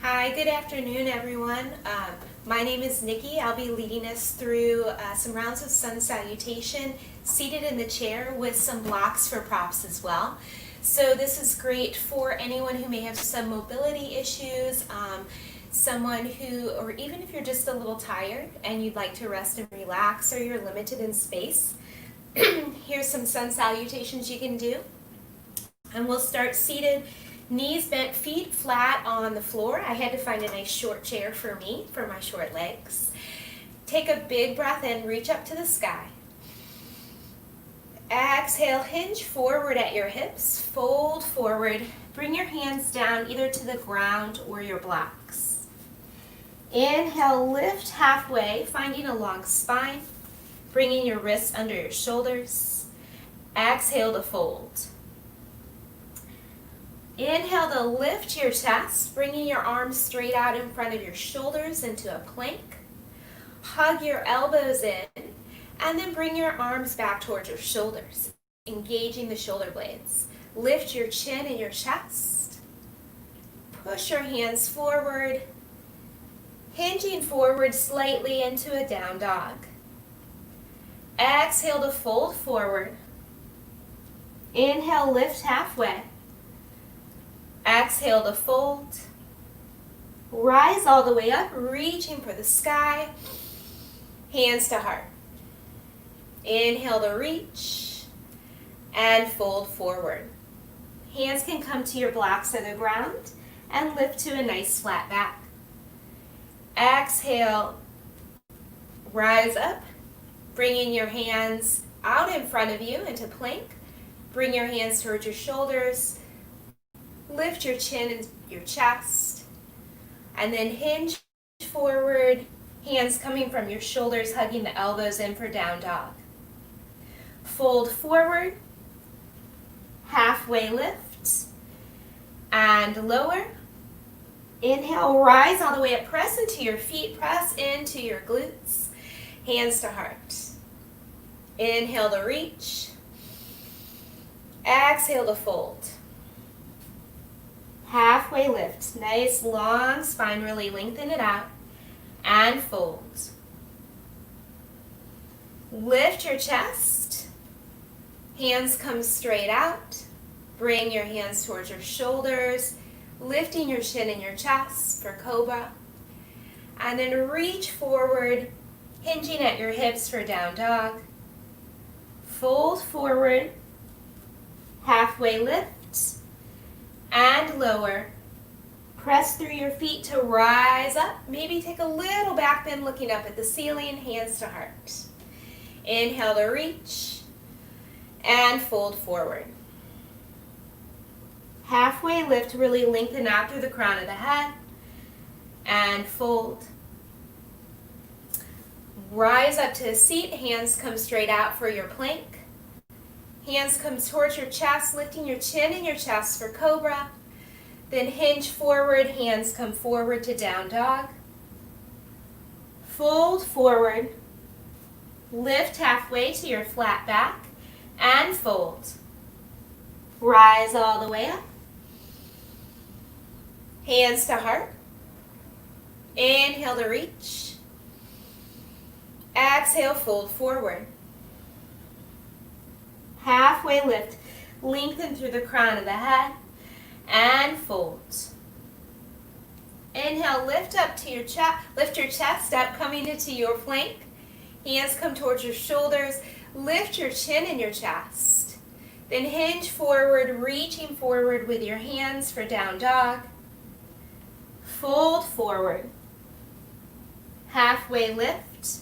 Hi, good afternoon, everyone. My name is Nikki. I'll be leading us through some rounds of Sun Salutation, seated in the chair with some blocks for props as well. So this is great for anyone who may have some mobility issues, someone who, or even if you're just a little tired and you'd like to rest and relax, or you're limited in space. Here's some Sun Salutations you can do. And we'll start seated. Knees bent, feet flat on the floor. I had to find a nice short chair for me, for my short legs. Take a big breath in, reach up to the sky. Exhale, hinge forward at your hips, fold forward. Bring your hands down either to the ground or your blocks. Inhale, lift halfway, finding a long spine. Bringing your wrists under your shoulders. Exhale to fold. Inhale to lift your chest, bringing your arms straight out in front of your shoulders into a plank. Hug your elbows in, and then bring your arms back towards your shoulders, engaging the shoulder blades. Lift your chin and your chest. Push your hands forward, hinging forward slightly into a down dog. Exhale to fold forward. Inhale, lift halfway. Exhale to fold. Rise all the way up, reaching for the sky. Hands to heart. Inhale to reach and fold forward. Hands can come to your blocks of the ground and lift to a nice flat back. Exhale, rise up, bringing your hands out in front of you into plank. Bring your hands towards your shoulders. Lift your chin and your chest, and then hinge forward, hands coming from your shoulders, hugging the elbows in for down dog. Fold forward, halfway lift, and lower. Inhale, rise all the way up, press into your feet, press into your glutes, hands to heart. Inhale to reach, exhale to fold. Halfway lift, nice long spine, really lengthen it out, and fold. Lift your chest, hands come straight out, bring your hands towards your shoulders, lifting your chin and your chest for cobra, and then reach forward, hinging at your hips for down dog. Fold forward, halfway lift, and lower. Press through your feet to rise up. Maybe take a little back bend looking up at the ceiling, hands to heart. Inhale to reach and fold forward. Halfway lift, really lengthen out through the crown of the head and fold. Rise up to a seat, hands come straight out for your plank. Hands come towards your chest, lifting your chin and your chest for cobra. Then hinge forward, hands come forward to down dog. Fold forward. Lift halfway to your flat back and fold. Rise all the way up. Hands to heart. Inhale to reach. Exhale, fold forward. Halfway lift, lengthen through the crown of the head, and fold. Inhale, lift up to your chest, lift your chest up, coming into your plank. Hands come towards your shoulders, lift your chin and your chest. Then hinge forward, reaching forward with your hands for down dog. Fold forward. Halfway lift,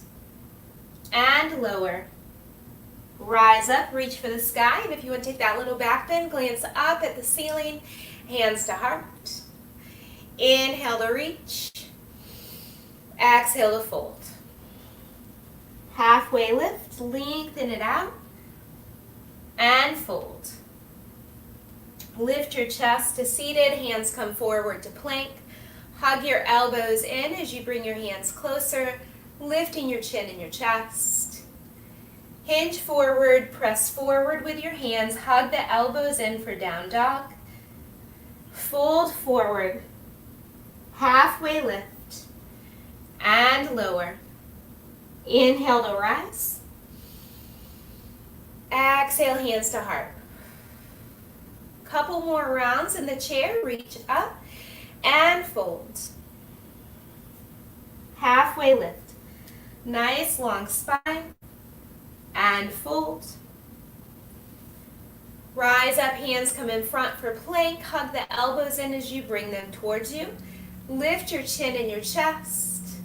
and lower. Rise up, reach for the sky, and if you want to take that little back bend, glance up at the ceiling, hands to heart. Inhale to reach, exhale to fold. Halfway lift, lengthen it out, and fold. Lift your chest to seated, hands come forward to plank. Hug your elbows in as you bring your hands closer, lifting your chin and your chest. Hinge forward, press forward with your hands, hug the elbows in for down dog. Fold forward. halfway lift, and lower. Inhale to rise. Exhale, hands to heart. Couple more rounds in the chair. Reach up and fold. Halfway lift. Nice long spine and fold. Rise up, hands come in front for plank. Hug the elbows in as you bring them towards you. Lift your chin and your chest.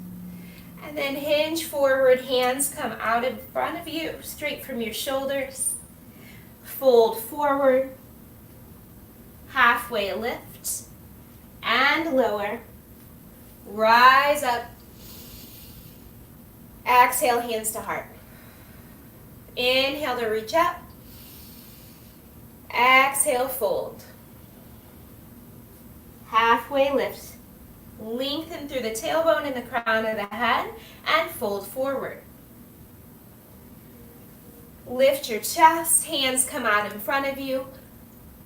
And then hinge forward, hands come out in front of you, straight from your shoulders. Fold forward. Halfway lift and lower. Rise up. Exhale, hands to heart. Inhale to reach up. Exhale, fold. Halfway lift. Lengthen through the tailbone and the crown of the head and fold forward. Lift your chest, hands come out in front of you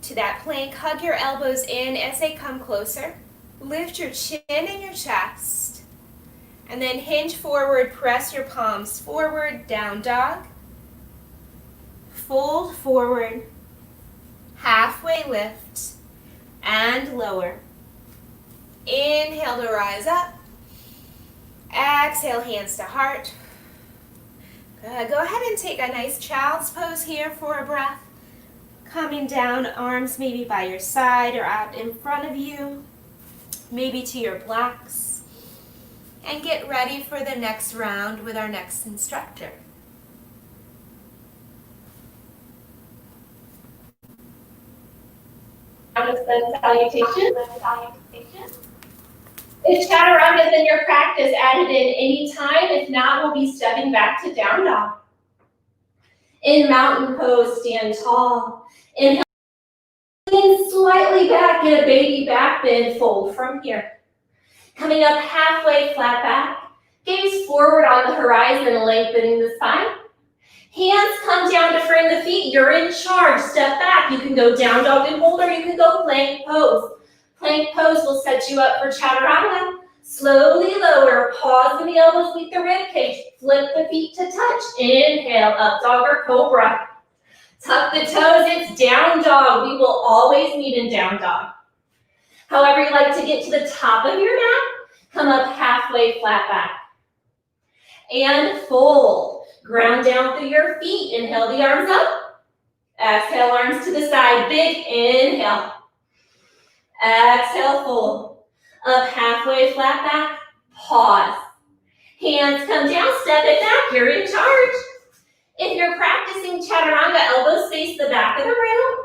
to that plank. Hug your elbows in as they come closer. Lift your chin and your chest. And then hinge forward, press your palms forward, down dog. Fold forward, halfway lift, and lower. Inhale to rise up. Exhale, hands to heart. Good. Go ahead and take a nice child's pose here for a breath. Coming down, arms maybe by your side or out in front of you, maybe to your blocks. And get ready for the next round with our next instructor. Sun Salutations. If chaturanga is in your practice, add it in anytime. If not, we'll be stepping back to down dog. In mountain pose, stand tall. Inhale, lean slightly back, get a baby back bend, fold from here. Coming up halfway, flat back. Gaze forward on the horizon, lengthening the spine. Hands come down to frame the feet. You're in charge. Step back. You can go down dog and hold, or you can go plank pose. Plank pose will set you up for chaturanga. Slowly lower. Pause when the elbows meet the rib cage. Flip the feet to touch. Inhale, up dog or cobra. Tuck the toes. It's down dog. We will always meet in down dog. However you like to get to the top of your mat, come up halfway, flat back. And fold. Ground down through your feet. Inhale the arms up. Exhale, arms to the side. Big inhale. Exhale, fold. Up halfway, flat back. Pause. Hands come down, step it back. You're in charge. If you're practicing chaturanga, elbows face the back of the room.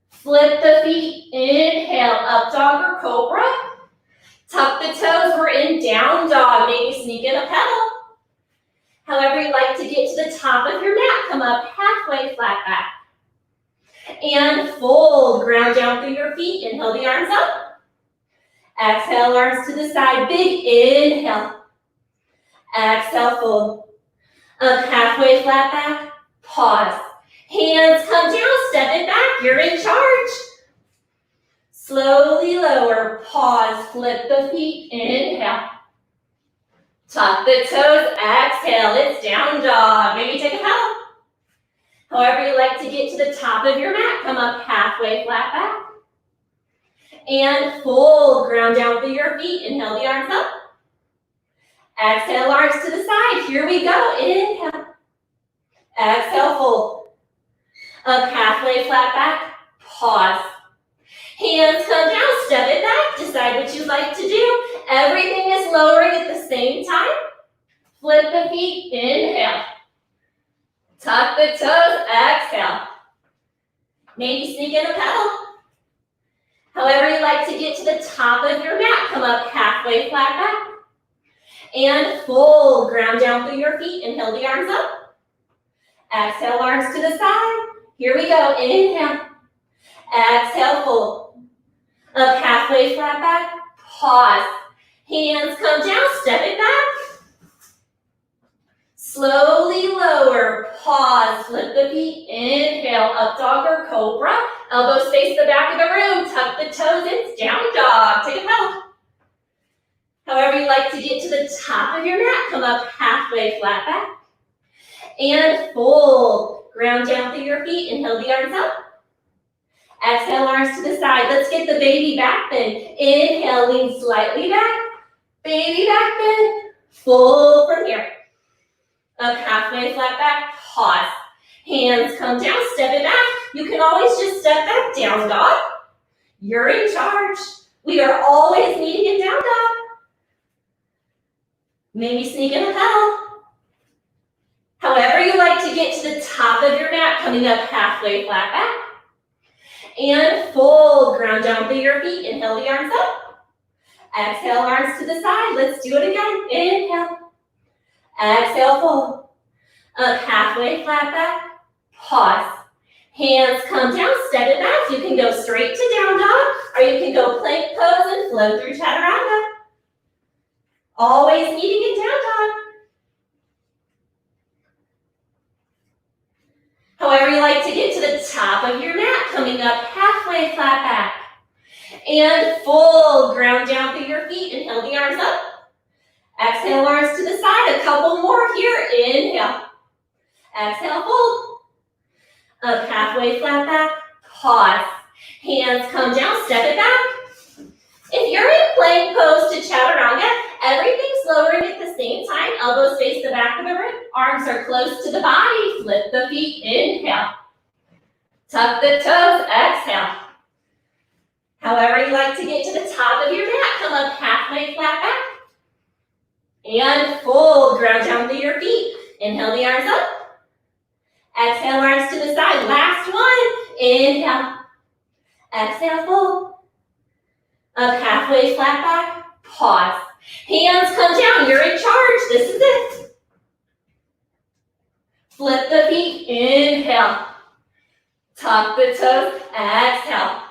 Flip the feet. Inhale, up dog or cobra. Tuck the toes. We're in down dog. Maybe sneak in a pedal. However you like to get to the top of your mat, come up halfway, flat back. And fold, ground down through your feet. Inhale the arms up. Exhale, arms to the side. Big inhale. Exhale, fold. Up halfway, flat back. Pause. Hands come down, step it back. You're in charge. Slowly lower. Pause, flip the feet. Inhale. Tuck the toes, exhale, it's down dog. Maybe take a pedal. However you like to get to the top of your mat, come up halfway, flat back. And fold, ground down through your feet. Inhale the arms up. Exhale, arms to the side. Here we go. Inhale. Exhale, fold. Up halfway, flat back. Pause. Hands come down, step it back. Decide what you'd like to do. Everything is lowering at the same time. Flip the feet, inhale. Tuck the toes, exhale. Maybe sneak in a pedal. However you like to get to the top of your mat, come up halfway, flat back. And fold, ground down through your feet. Inhale the arms up. Exhale, arms to the side. Here we go, inhale. Exhale, fold. Up halfway, flat back. Pause. Hands come down, step it back. Slowly lower, pause, flip the feet, inhale, up dog or cobra. Elbows face the back of the room, tuck the toes, it's down dog. Take a pedal. top of your mat, come up halfway flat back. And fold. Ground down through your feet. Inhale the arms up. Exhale, arms to the side. Let's get the baby back bend. Inhale, lean slightly back. Baby back bend. Fold from here. Up halfway flat back. Pause. Hands come down, step it back. You can always just step back, down dog. You're in charge. We are always meeting in down dog. Maybe sneak in a pedal. However you like to get to the top of your mat, coming up halfway flat back. And fold, ground down through your feet. Inhale the arms up. Exhale, arms to the side. Let's do it again. Inhale. Exhale, fold. Up halfway flat back. Pause. Hands come down, step it back. You can go straight to down dog, or you can go plank pose and flow through chaturanga. Always meeting in down dog. However you like to get to the top of your mat, coming up halfway flat back. And fold, ground down through your feet. Inhale the arms up. Exhale, arms to the side. A couple more here. Inhale. Exhale, fold. Up halfway flat back. Pause. Hands come down, step it back. If you're in plank pose to chaturanga, everything's lowering at the same time. Elbows face the back of the room. Arms are close to the body. Flip the feet. Inhale. Tuck the toes. Exhale. However you like to get to the top of your mat, come up halfway flat back. And fold. Ground down through your feet. Inhale the arms up. Exhale, arms to the side. Last one. Inhale. Exhale, fold. Up halfway flat back. Pause. Hands come down. You're in charge. This is it. Flip the feet. Inhale. Tuck the toes. Exhale.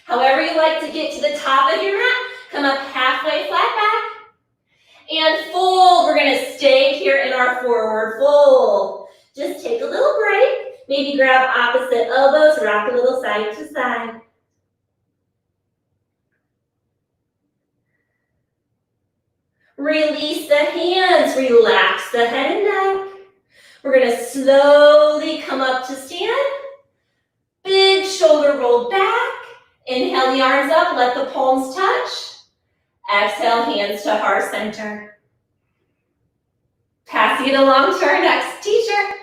However you like to get to the top of your mat, come up halfway flat back. And fold. We're going to stay here in our forward fold. Just take a little break. Maybe grab opposite elbows, rock a little side to side. Release the hands, relax the head and neck. We're going to slowly come up to stand. Big shoulder roll back. Inhale the arms up, let the palms touch. Exhale, hands to heart center. Passing it along to our next teacher.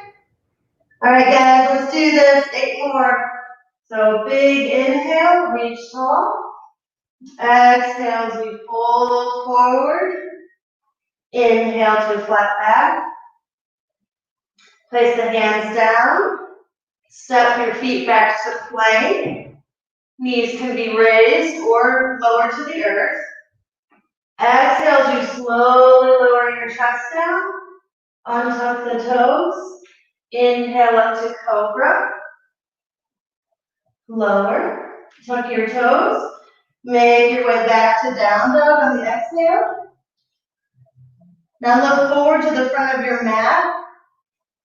All right, guys, let's do this. 8 more. So big inhale, reach tall. Exhale as we fold forward. Inhale to flat back. Place the hands down. Step your feet back to plank. Knees can be raised or lowered to the earth. Exhale as you slowly lower your chest down. Untuck the toes. Inhale up to cobra. Lower. Tuck your toes. Make your way back to down dog on the exhale. Now look forward to the front of your mat.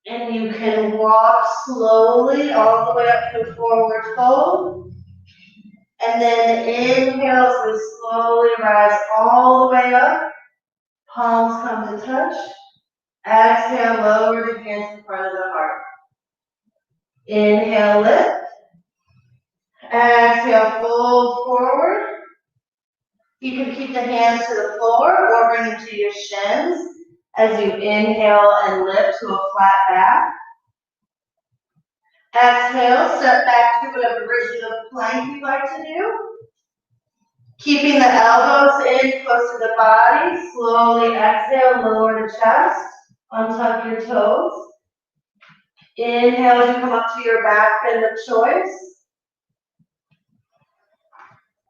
And you can walk slowly all the way up to forward fold. And then inhale as we slowly rise all the way up. Palms come to touch. Exhale, lower the hands in front of the heart. Inhale, lift. Exhale, fold forward. You can keep the hands to the floor or bring them to your shins as you inhale and lift to a flat back. Exhale, step back to whatever version of plank you'd like to do. Keeping the elbows in close to the body. Slowly exhale, lower the chest. Untuck your toes. Inhale as you come up to your back bend of choice.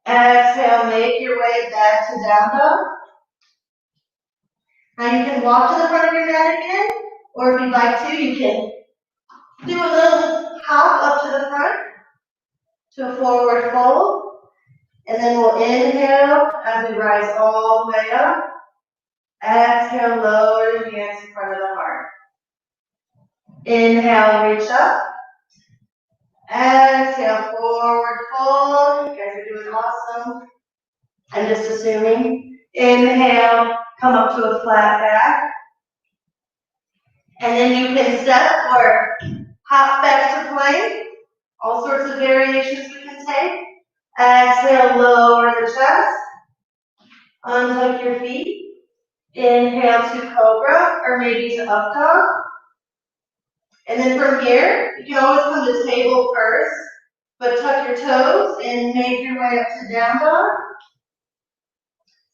Exhale, make your way back to down dog. Now you can walk to the front of your mat again, or if you'd like to, you can do a little hop up to the front to a forward fold. And then we'll inhale as we rise all the way up. Exhale, lower the hands in front of the heart. Inhale, reach up. Exhale, forward fold. You guys are doing awesome. I'm just assuming. Inhale, come up to a flat back. And then you can step or hop back to plank. All sorts of variations we can take. Exhale, lower the chest. Untuck your feet. Inhale to cobra or maybe to up dog. And then from here, you can always come to table first, but tuck your toes and make your way up to down dog.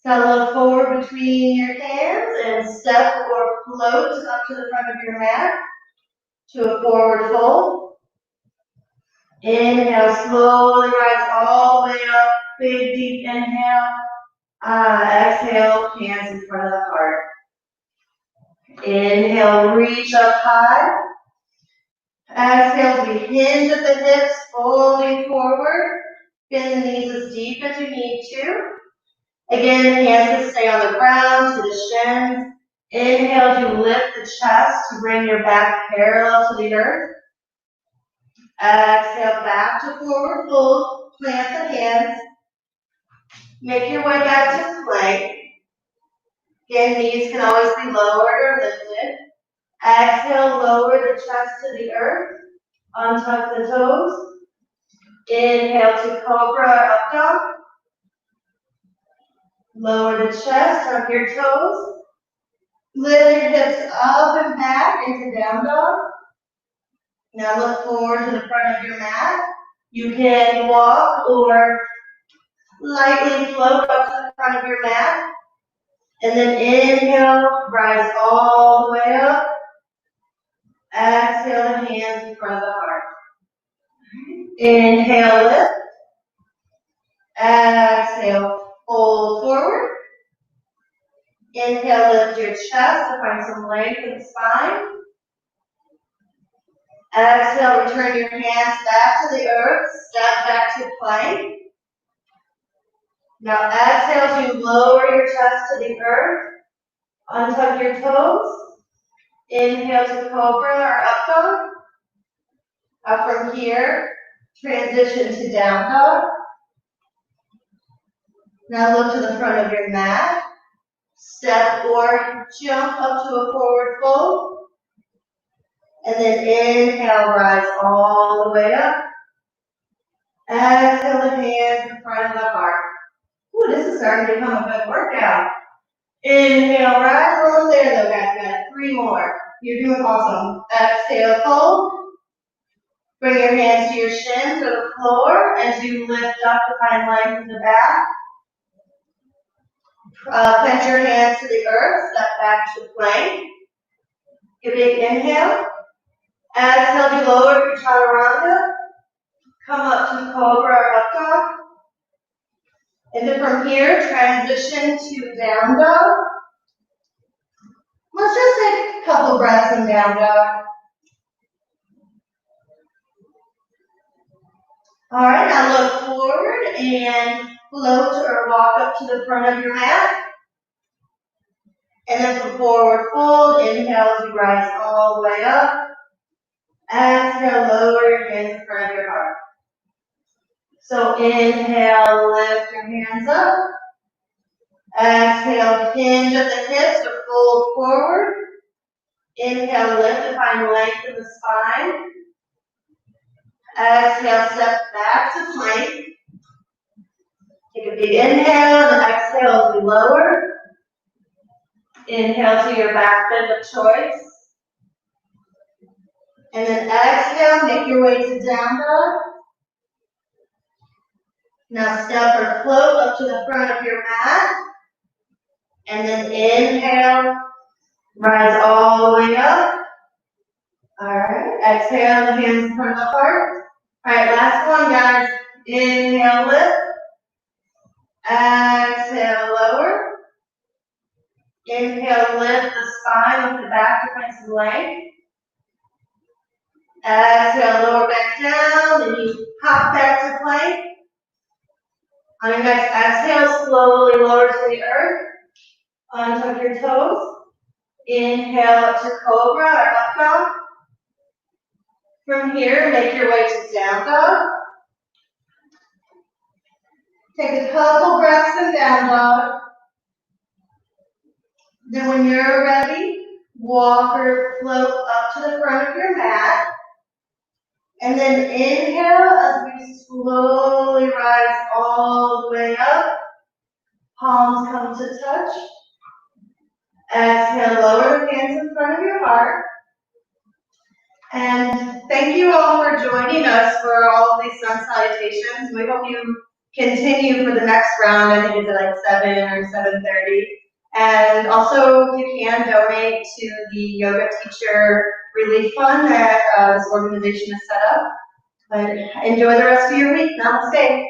So look forward between your hands and step or float up to the front of your mat to a forward fold. Inhale, slowly rise all the way up. Big, deep inhale. Exhale, hands in front of the heart. Inhale, reach up high. Exhale, we hinge at the hips, folding forward. Bend the knees as deep as you need to. Again, hands to stay on the ground, to the shins. Inhale to lift the chest to bring your back parallel to the earth. Exhale, back to forward fold. Plant the hands. Make your way back to plank. Again, knees can always be lowered or lifted. Exhale, lower the chest to the earth. Untuck the toes. Inhale to cobra or up dog. Lower the chest, tuck your toes. Lift your hips up and back into down dog. Now look forward to the front of your mat. You can walk or lightly float up to the front of your mat. And then inhale, rise all the way up. Exhale, the hands in front of the heart. Inhale, lift. Exhale, fold forward. Inhale, lift your chest to find some length in the spine. Exhale, return your hands back to the earth. Step back to plank. Now exhale to lower your chest to the earth. Untuck your toes. Inhale to cobra or up dog. Up from here, transition to down dog. Now look to the front of your mat. Step or jump up to a forward fold. And then inhale, rise all the way up. Exhale, the hands in front of the heart. Ooh, this is starting to become a good workout. Inhale, rise. Almost there though, guys. Got 3 more. You're doing awesome. Exhale, fold. Bring your hands to your shins or the floor as you lift up to find length in the back. Plant your hands to the earth. Step back to plank. Give a big inhale. Exhale to lower your chaturanga. Come up to cobra or up dog. And then from here, transition to down dog. Let's just take a couple breaths in down dog. All right, now look forward and float or walk up to the front of your mat. And then from forward fold, inhale as you rise all the way up. Exhale, lower your hands in front of your heart. So inhale, lift your hands up. Exhale, hinge at the hips or fold forward. Inhale, lift to find length in the spine. Exhale, step back to plank. Take a big inhale, and exhale as we lower. Inhale to your back bend of choice. And then exhale, make your way to down dog. Now step or float up to the front of your mat. And then inhale, rise all the way up. Alright, exhale, the hands in front of the heart. Alright, last one, guys. Inhale, lift. Exhale, lower. Inhale, lift the spine with the back to find some length. Exhale, lower back down, and you hop back to plank. On your next exhale, slowly lower to the earth. Untuck your toes. Inhale up to cobra or up dog. From here, make your way to down dog. Take a couple breaths in down dog. Then when you're ready, walk or float up to the front of your mat. And then inhale as we slowly rise all the way up. Palms come to touch. Exhale, lower the hands in front of your heart. And thank you all for joining us for all of these sun salutations. We hope you continue for the next round. I think it's at like 7 or 7:30. And also, if you can, donate to the Yoga Teacher Relief Fund that this organization has set up. But enjoy the rest of your week. Namaste.